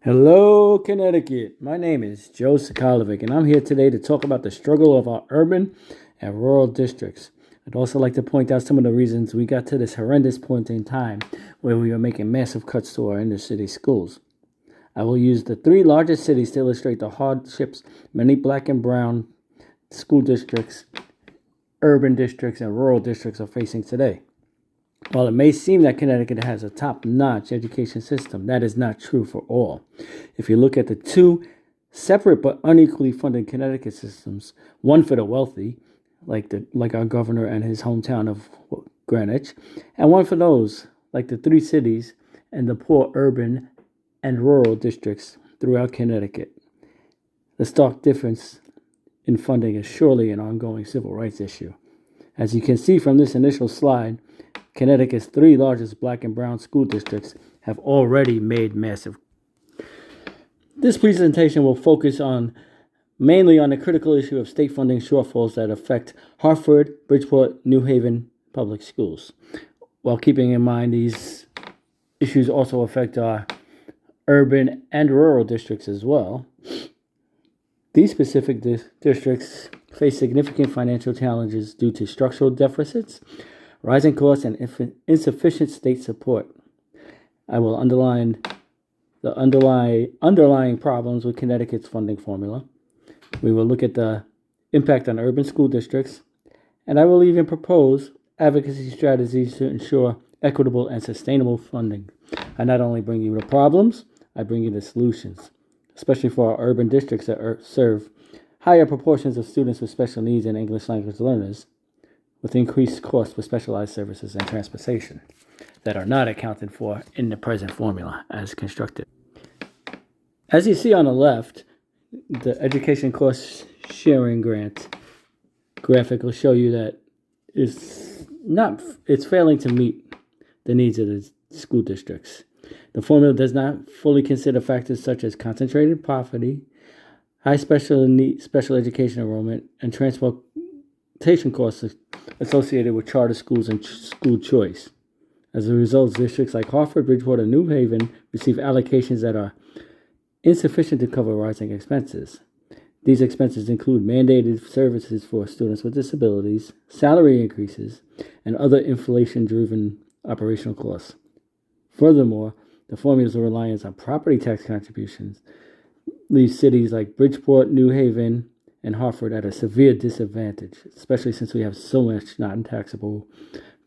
Hello, Connecticut. My name is Joe Sokolovic, and I'm here today to talk about the struggle of our urban and rural districts. I'd also like to point out some of the reasons we got to this horrendous point in time where we are making massive cuts to our inner city schools. I will use the three largest cities to illustrate the hardships many black and brown school districts, urban districts, and rural districts are facing today. While it may seem that Connecticut has a top-notch education system, that is not true for all. If you look at the two separate but unequally funded Connecticut systems, one for the wealthy, like our governor and his hometown of Greenwich, and one for those, like the three cities and the poor urban and rural districts throughout Connecticut. The stark difference in funding is surely an ongoing civil rights issue. As you can see from this initial slide, Connecticut's three largest black and brown school districts have already made massive. This presentation will focus mainly on the critical issue of state funding shortfalls that affect Hartford, Bridgeport, New Haven public schools, while keeping in mind these issues also affect our urban and rural districts as well. These specific districts face significant financial challenges due to structural deficits, rising costs, and insufficient state support. I will underline the underlying problems with Connecticut's funding formula. We will look at the impact on urban school districts, and I will even propose advocacy strategies to ensure equitable and sustainable funding. I not only bring you the problems, I bring you the solutions, especially for our urban districts that serve higher proportions of students with special needs and English language learners, with increased costs for specialized services and transportation that are not accounted for in the present formula as constructed. As you see on the left, the education cost sharing grant graphic will show you that it's failing to meet the needs of the school districts. The formula does not fully consider factors such as concentrated poverty, high special education enrollment, and transportation costs associated with charter schools and school choice. As a result, districts like Hartford, Bridgeport, and New Haven receive allocations that are insufficient to cover rising expenses. These expenses include mandated services for students with disabilities, salary increases, and other inflation-driven operational costs. Furthermore, the formula's reliance on property tax contributions leaves cities like Bridgeport, New Haven, and Hartford at a severe disadvantage, especially since we have so much non-taxable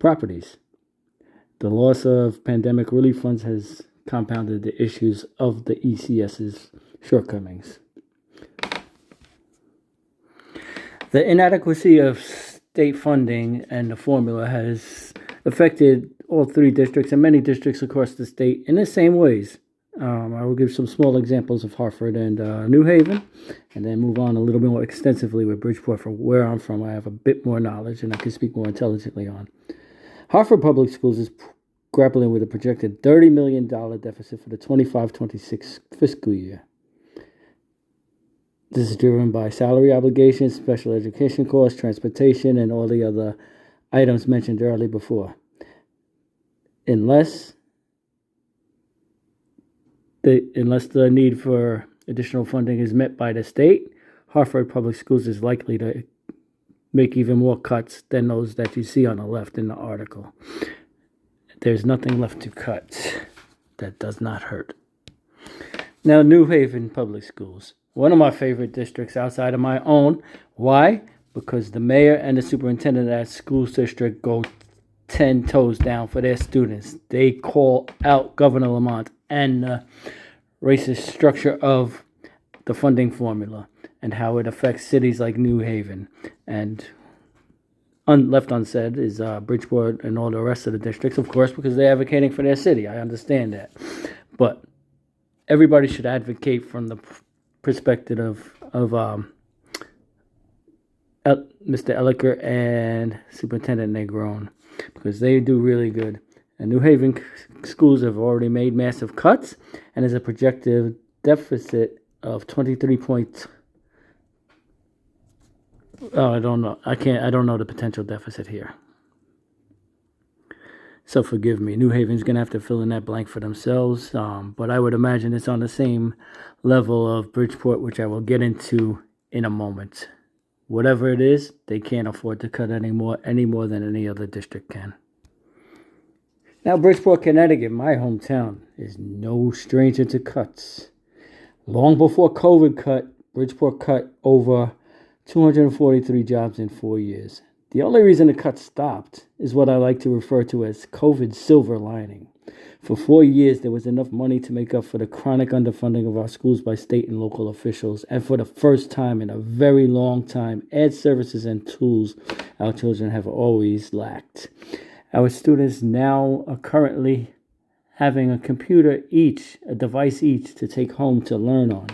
properties. The loss of pandemic relief funds has compounded the issues of the ECS's shortcomings. The inadequacy of state funding and the formula has affected all three districts and many districts across the state in the same ways. I will give some small examples of Hartford and New Haven, and then move on a little bit more extensively with Bridgeport. From where I'm from, I have a bit more knowledge and I can speak more intelligently on. Hartford Public Schools is grappling with a projected $30 million deficit for the 25-26 fiscal year. This is driven by salary obligations, special education costs, transportation, and all the other items mentioned earlier before. Unless the need for additional funding is met by the state, Hartford Public Schools is likely to make even more cuts than those that you see on the left in the article. There's nothing left to cut that does not hurt. Now, New Haven Public Schools, one of my favorite districts outside of my own. Why? Because the mayor and the superintendent of that school district go 10 toes down for their students. They call out Governor Lamont and the racist structure of the funding formula and how it affects cities like New Haven. And left unsaid is Bridgeport and all the rest of the districts, of course, because they're advocating for their city. I understand that. But everybody should advocate from the perspective of Mr. Elliker and Superintendent Negron, because they do really good. And New Haven schools have already made massive cuts, and there's a projected deficit of 23 point. Oh, I don't know. I don't know the potential deficit here. So forgive me. New Haven's going to have to fill in that blank for themselves. But I would imagine it's on the same level of Bridgeport, which I will get into in a moment. Whatever it is, they can't afford to cut any more than any other district can. Now, Bridgeport, Connecticut, my hometown, is no stranger to cuts. Long before COVID Bridgeport cut over 243 jobs in 4 years. The only reason the cut stopped is what I like to refer to as COVID's silver lining. For 4 years, there was enough money to make up for the chronic underfunding of our schools by state and local officials, and for the first time in a very long time, add services and tools our children have always lacked. Our students now are currently having a computer each, a device each, to take home to learn on,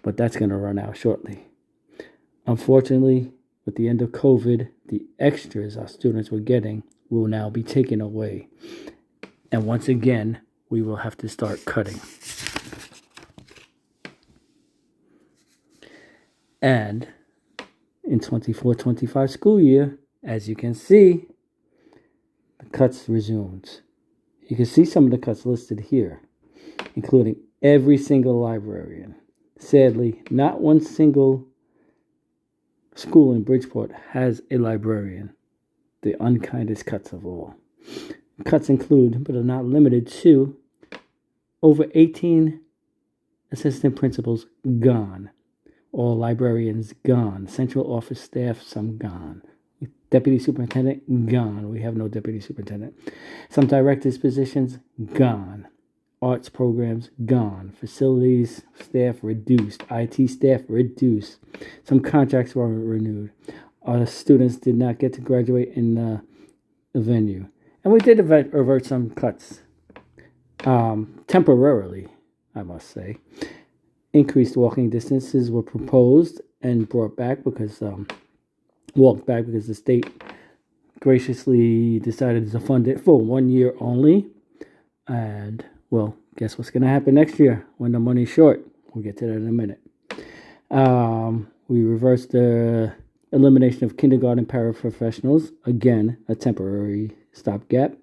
but that's going to run out shortly. Unfortunately, with the end of COVID, the extras our students were getting will now be taken away. And once again, we will have to start cutting. And in 24-25 school year, as you can see, the cuts resumed. You can see some of the cuts listed here, including every single librarian. Sadly, not one single school in Bridgeport has a librarian. The unkindest cuts of all. Cuts include, but are not limited to, over 18 assistant principals gone. All librarians gone. Central office staff, some gone. Deputy superintendent, gone. We have no deputy superintendent. Some directors' positions, gone. Arts programs, gone. Facilities staff, reduced. IT staff, reduced. Some contracts weren't renewed. Our students did not get to graduate in the venue. And we did avert some cuts. Temporarily, I must say. Increased walking distances were proposed and brought back because walked back because the state graciously decided to fund it for 1 year only. And, well, guess what's going to happen next year when the money's short? We'll get to that in a minute. We reversed the elimination of kindergarten paraprofessionals. Again, a temporary stopgap.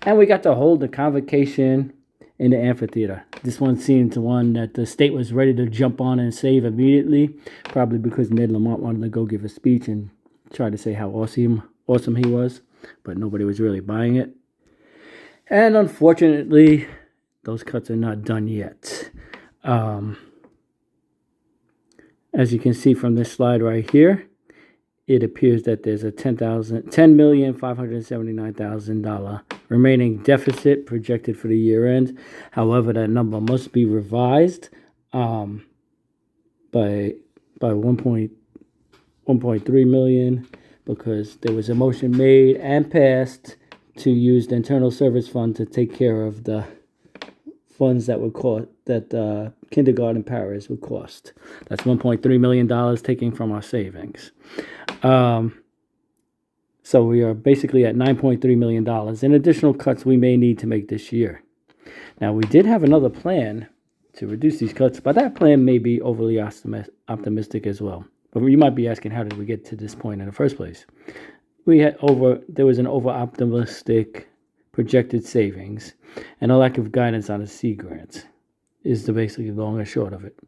And we got to hold the convocation in the amphitheater. This one seemed to one that the state was ready to jump on and save immediately, probably because Ned Lamont wanted to go give a speech and try to say how awesome he was, but nobody was really buying it. And unfortunately, those cuts are not done yet. As you can see from this slide right here, it appears that there's a $10,579,000 remaining deficit projected for the year end. However, that number must be revised by 1.3 million because there was a motion made and passed to use the internal service fund to take care of the funds that would cost that kindergarten paras would cost. That's $1.3 million taken from our savings. So we are basically at $9.3 million in additional cuts we may need to make this year. Now, we did have another plan to reduce these cuts, but that plan may be overly optimistic as well. But you might be asking, how did we get to this point in the first place? There was an over-optimistic projected savings and a lack of guidance on the C grants is the basically long and short of it.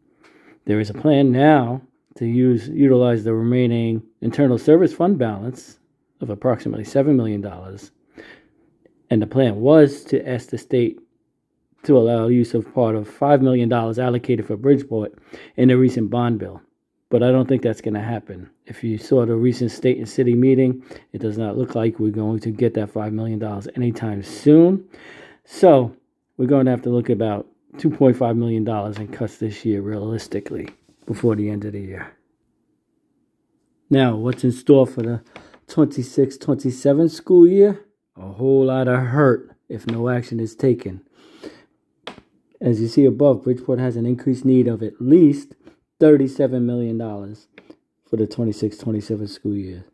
There is a plan now to utilize the remaining internal service fund balance of approximately $7 million. And the plan was to ask the state to allow use of part of $5 million allocated for Bridgeport in the recent bond bill. But I don't think that's going to happen. If you saw the recent state and city meeting, it does not look like we're going to get that $5 million anytime soon. So we're going to have to look at about $2.5 million in cuts this year, realistically, before the end of the year. Now, what's in store for the 26-27 school year? A whole lot of hurt if no action is taken. As you see above, Bridgeport has an increased need of at least $37 million for the 26-27 school year.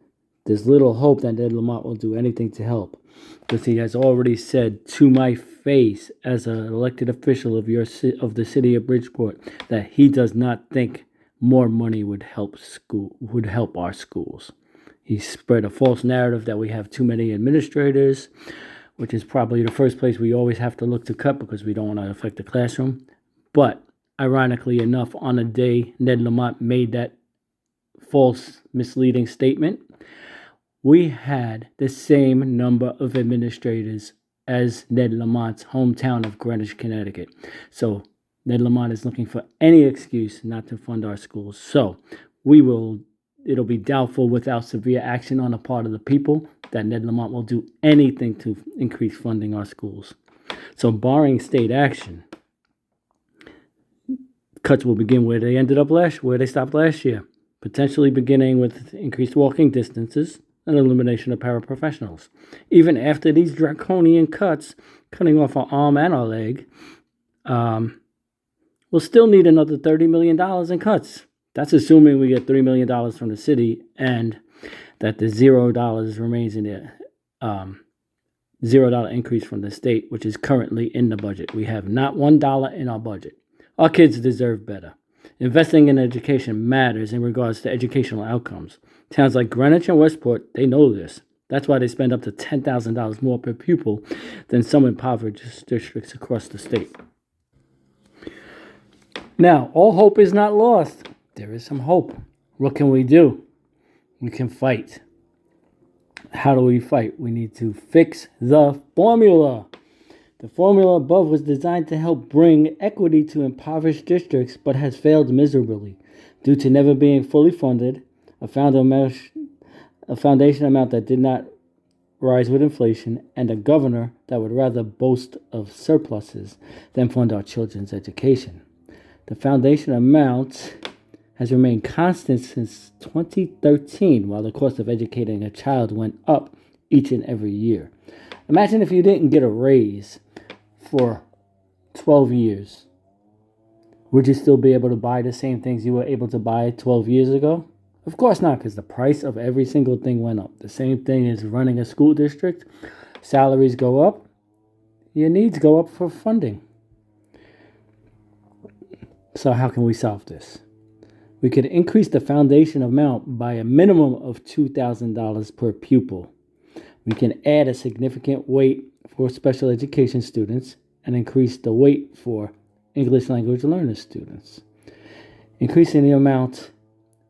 There's little hope that Ned Lamont will do anything to help, because he has already said to my face as an elected official of the city of Bridgeport that he does not think more money would help our schools. He spread a false narrative that we have too many administrators. which is probably the first place we always have to look to cut because we don't want to affect the classroom. But ironically enough, on a day Ned Lamont made that false, misleading statement, we had the same number of administrators as Ned Lamont's hometown of Greenwich, Connecticut. So Ned Lamont is looking for any excuse not to fund our schools. So it'll be doubtful without severe action on the part of the people that Ned Lamont will do anything to increase funding our schools. So barring state action, cuts will begin where they stopped last year, potentially beginning with increased walking distances and elimination of paraprofessionals. Even after these draconian cuts, cutting off our arm and our leg, we'll still need another $30 million in cuts. That's assuming we get $3 million from the city and that the $0 remains in the $0 increase from the state, which is currently in the budget. We have not $1 in our budget. Our kids deserve better. Investing in education matters in regards to educational outcomes. Towns like Greenwich and Westport, they know this. That's why they spend up to $10,000 more per pupil than some impoverished districts across the state. Now, all hope is not lost. There is some hope. What can we do? We can fight. How do we fight? We need to fix the formula. The formula above was designed to help bring equity to impoverished districts, but has failed miserably due to never being fully funded, a foundation amount that did not rise with inflation, and a governor that would rather boast of surpluses than fund our children's education. The foundation amount has remained constant since 2013, while the cost of educating a child went up each and every year. Imagine if you didn't get a raise for 12 years. Would you still be able to buy the same things you were able to buy 12 years ago? Of course not, because the price of every single thing went up. The same thing is running a school district. Salaries go up. Your needs go up for funding. So how can we solve this? We could increase the foundation amount by a minimum of $2,000 per pupil. We can add a significant weight for special education students and increase the weight for English language learner students. Increasing the amount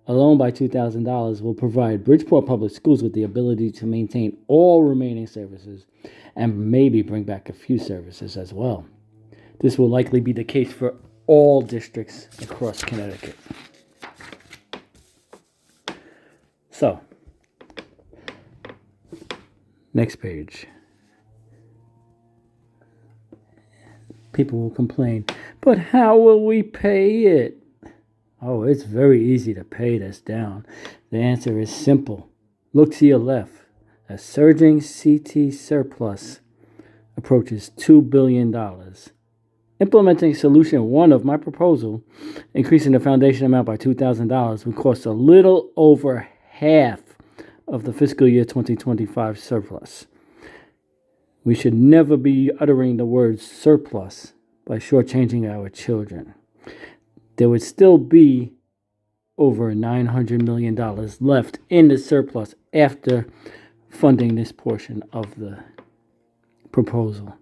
alone by $2,000 will provide Bridgeport Public Schools with the ability to maintain all remaining services and maybe bring back a few services as well. This will likely be the case for all districts across Connecticut. So, next page. People will complain, but how will we pay it? Oh, it's very easy to pay this down. The answer is simple. Look to your left. A surging CT surplus approaches $2 billion. Implementing solution 1 of my proposal, increasing the foundation amount by $2,000, would cost a little over half of the fiscal year 2025 surplus. We should never be uttering the word surplus by shortchanging our children. There would still be over $900 million left in the surplus after funding this portion of the proposal.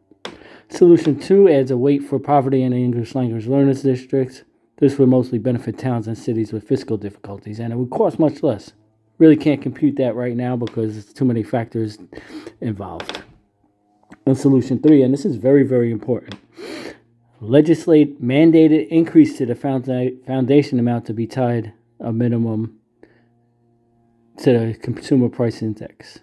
Solution 2 adds a weight for poverty in the English language learners districts. This would mostly benefit towns and cities with fiscal difficulties, and it would cost much less. Really can't compute that right now because there's too many factors involved. And solution 3, and this is very, very important, legislate mandated increase to the foundation amount to be tied a minimum to the consumer price index.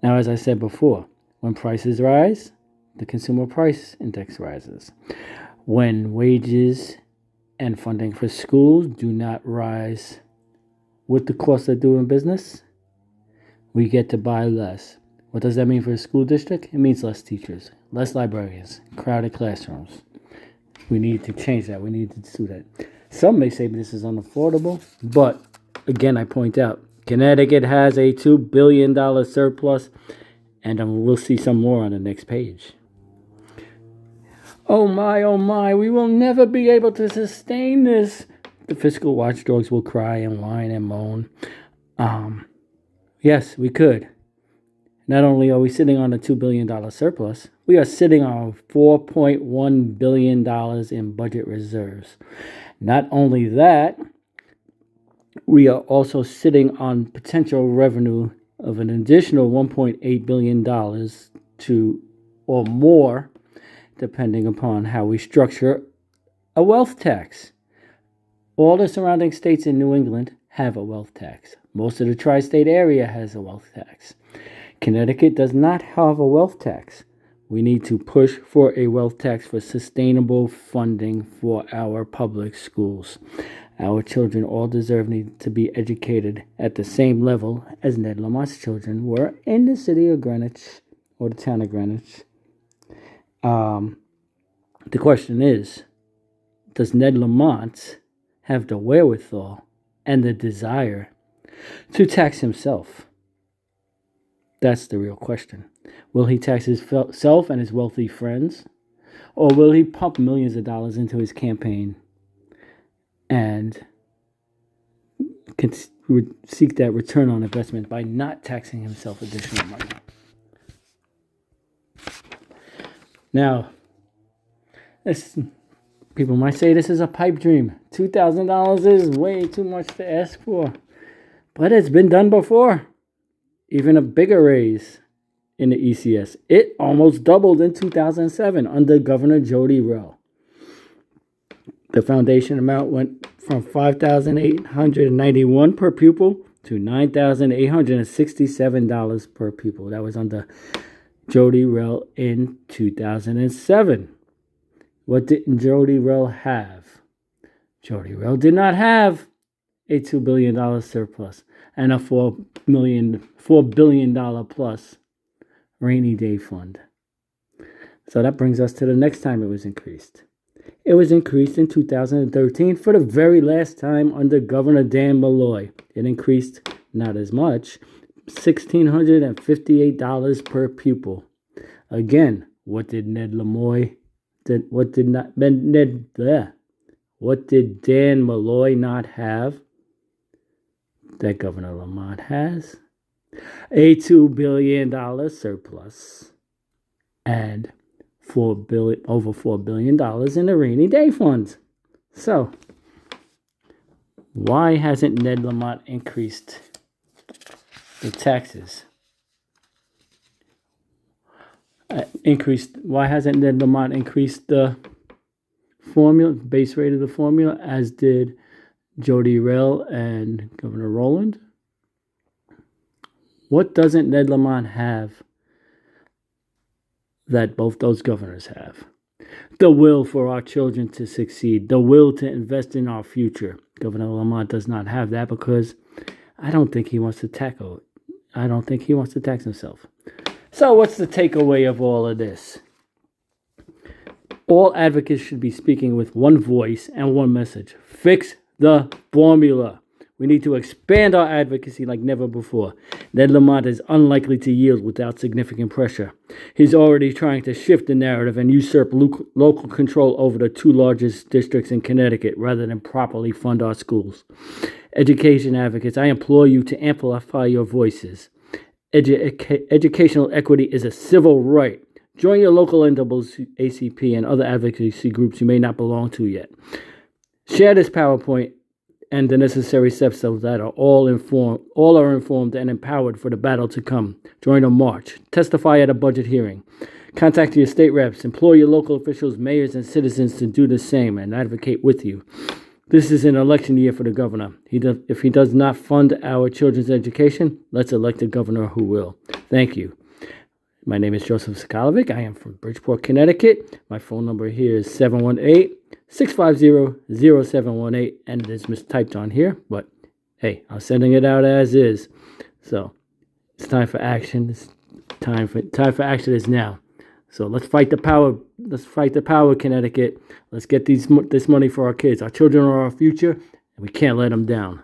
Now, as I said before, when prices rise, the consumer price index rises. When wages and funding for schools do not rise with the cost of doing business, we get to buy less. What does that mean for a school district? It means less teachers, less librarians, crowded classrooms. We need to change that. We need to do that. Some may say this is unaffordable, but again, I point out, Connecticut has a $2 billion surplus, and we'll see some more on the next page. Oh my, we will never be able to sustain this. The fiscal watchdogs will cry and whine and moan. Yes, we could. Not only are we sitting on a $2 billion surplus, we are sitting on $4.1 billion in budget reserves. Not only that, we are also sitting on potential revenue of an additional $1.8 billion to or more, depending upon how we structure a wealth tax. All the surrounding states in New England have a wealth tax. Most of the tri-state area has a wealth tax. Connecticut does not have a wealth tax. We need to push for a wealth tax for sustainable funding for our public schools. Our children all deserve to be educated at the same level as Ned Lamont's children were in the city of Greenwich or the town of Greenwich. The question is, does Ned Lamont have the wherewithal and the desire to tax himself? That's the real question. Will he tax himself and his wealthy friends? Or will he pump millions of dollars into his campaign and seek that return on investment by not taxing himself additional money? Now, people might say this is a pipe dream. $2,000 is way too much to ask for. But it's been done before. Even a bigger raise in the ECS. It almost doubled in 2007 under Governor Jody Rell. The foundation amount went from $5,891 per pupil to $9,867 per pupil. That was under Jody Rell in 2007. What didn't Jody Rell have? Jody Rell did not have a $2 billion surplus and a $4 billion plus rainy day fund. So that brings us to the next time it was increased. It was increased in 2013 for the very last time under Governor Dan Malloy. It increased not as much, $1,658 per pupil. Again, what did What did Dan Malloy not have that Governor Lamont has? A $2 billion surplus and over $4 billion in the rainy day funds. So, why hasn't Ned Lamont increased the taxes? Why hasn't Ned Lamont increased the base rate of the formula, as did Jody Rell and Governor Rowland? What doesn't Ned Lamont have that both those governors have? The will for our children to succeed, the will to invest in our future. Governor Lamont does not have that because I don't think he wants to tax himself. So what's the takeaway of all of this? All advocates should be speaking with one voice and one message. Fix the formula. We need to expand our advocacy like never before. Ned Lamont is unlikely to yield without significant pressure. He's already trying to shift the narrative and usurp local control over the two largest districts in Connecticut rather than properly fund our schools. Education advocates, I implore you to amplify your voices. Educational equity is a civil right. Join your local NAACP and other advocacy groups you may not belong to yet. Share this PowerPoint and the necessary steps so that all are informed and empowered for the battle to come. Join a march. Testify at a budget hearing. Contact your state reps. Employ your local officials, mayors, and citizens to do the same and advocate with you. This is an election year for the governor. If he does not fund our children's education, let's elect a governor who will. Thank you. My name is Joseph Sokolovic. I am from Bridgeport, Connecticut. My phone number here is 718-650-0718, and it is mistyped on here, but hey, I'm sending it out as is. So it's time for action. Time for action is now. So let's fight the power. Let's fight the power, Connecticut. Let's get this money for our kids. Our children are our future, and we can't let them down.